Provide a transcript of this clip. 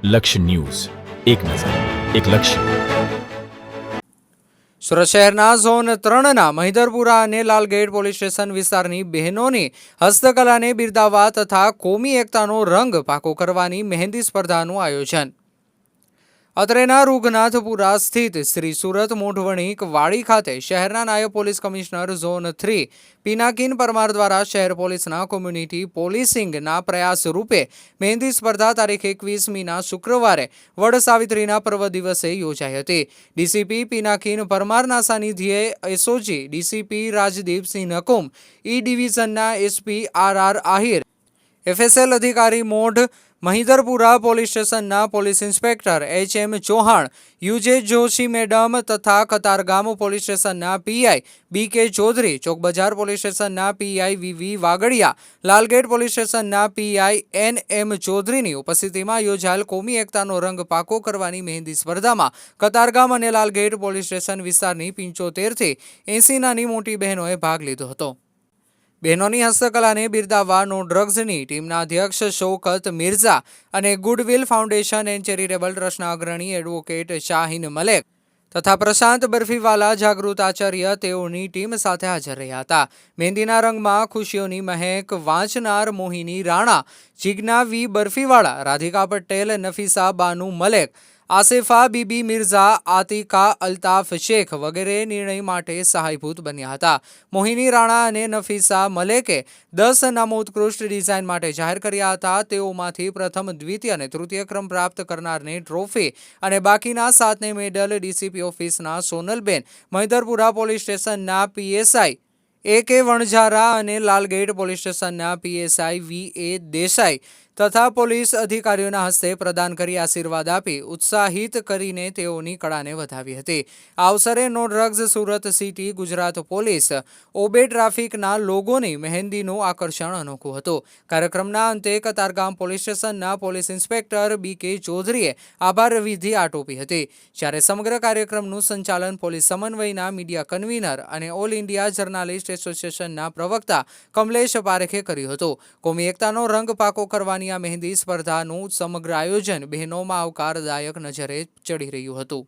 લક્ષ્ય ન્યૂઝ, એક નજર, એક લક્ષ્ય. સુરત શહેરના ઝોન 3ના મહિધરપુરા અને લાલગેટ પોલીસ સ્ટેશન વિસ્તારની બહેનોની હસ્તકલાને બિરદાવવા તથા કોમી એકતાનો રંગ પાકો કરવાની મહેંદી સ્પર્ધાનું આયોજન. અત્રેના રૂગનાથપુરા સ્થિત શ્રી સુરત મોઢવણીક વાડી ખાતે શહેરના નાયબ police commissioner zone 3 Pinakin Parmar દ્વારા શહેર પોલીસના કોમ્યુનિટી પોલીસિંગના પ્રયાસ રૂપે મહેંદી સ્પર્ધા તારીખ 21મીના શુક્રવારે વડ સાવિત્રીના પર્વ દિવસે યોજાઈ હતી. ડીસીપી પિનાકીન પરમારના સાનિધ્યે SOG DCP Rajdeepsinh Nakum, E ડિવિઝનના એસપી આર આહિર, એફએસએલ અધિકારી મોઢ, મહિધરપુરા પોલીસ સ્ટેશનના police inspector H M. Chauhan, U J Joshi madam તથા કતારગામ પોલીસ સ્ટેશનના PI B K. Chaudhary, Chowkbazar police સ્ટેશનના PI V V. Vagadiya, Lalgate police સ્ટેશનના પીઆઈ એન.એમ. ચૌધરીની ઉપસ્થિતિમાં યોજાયેલ કોમી એકતાનો રંગ પાકો કરવાની મહેંદી સ્પર્ધામાં કતારગામ અને લાલગેટ પોલીસ સ્ટેશન વિસ્તારની 75થી 80 નાની મોટી બહેનોએ ભાગ લીધો હતો. બહેનોની હસ્તકલાને બિરદાવવા નો ડ્રગ્સની ટીમના અધ્યક્ષ શૌકત મિર્ઝા અને ગુડવિલ ફાઉન્ડેશન એન્ડ ચેરિટેબલ ટ્રસ્ટના અગ્રણી એડવોકેટ શાહીન મલેક તથા પ્રશાંત બરફીવાલા જાગૃત આચાર્ય તેઓની ટીમ સાથે હાજર રહ્યા હતા. મહેંદીના રંગમાં ખુશીઓની મહેક વાંચનાર મોહિની રાણા, જિજ્ઞા વી બરફીવાળા, રાધિકા પટેલ, નફીસા બાનુ મલેક, આસિફા બીબી મિર્ઝા, આતિકા અલ્તાફ શેખ વગેરે નિર્ણય માટે સહાયભૂત બન્યા હતા. મોહિની રાણા અને નફીસા મલેકે 10 નામો ઉત્કૃષ્ટ ડિઝાઇન માટે જાહેર કર્યા હતા. તેઓમાંથી પ્રથમ, દ્વિતીય અને તૃતીય ક્રમ પ્રાપ્ત કરનારને ટ્રોફી અને બાકીના 7ને મેડલ ડીસીપી ઓફિસના સોનલબેન, મહિધરપુરા પોલીસ સ્ટેશનના પીએસઆઈ એ.કે. વણઝારા અને લાલગેટ પોલીસ સ્ટેશનના પીએસઆઈ વી.એ. દેસાઈ તથા પોલીસ અધિકારીઓના હસ્તે પ્રદાન કરી આશીર્વાદ આપી ઉત્સાહિત કરીને તેઓની કળાને વધાવી હતી. આ અવસરે no drugs Surat city Gujarat police ઓબે ટ્રાફિકના લોગોની મહેંદીનું આકર્ષણ અનોખું હતું. કાર્યક્રમના અંતે કતારગામ પોલીસ સ્ટેશનના પોલીસ ઇન્સ્પેક્ટર બી.કે. ચૌધરીએ આભાર વિધિ આટોપી હતી. જ્યારે સમગ્ર કાર્યક્રમનું સંચાલન પોલીસ સમન્વયના મીડિયા કન્વીનર અને ઓલ ઇન્ડિયા જર્નાલિસ્ટ એસોસિએશનના પ્રવક્તા કમલેશ પારેખે કર્યું હતું. કોમી એકતાનો રંગ પાકો કરવાની આ મહેંદી સ્પર્ધાનું સમગ્ર આયોજન બહેનોમાં આવકારદાયક નજરે ચડી રહ્યું હતું.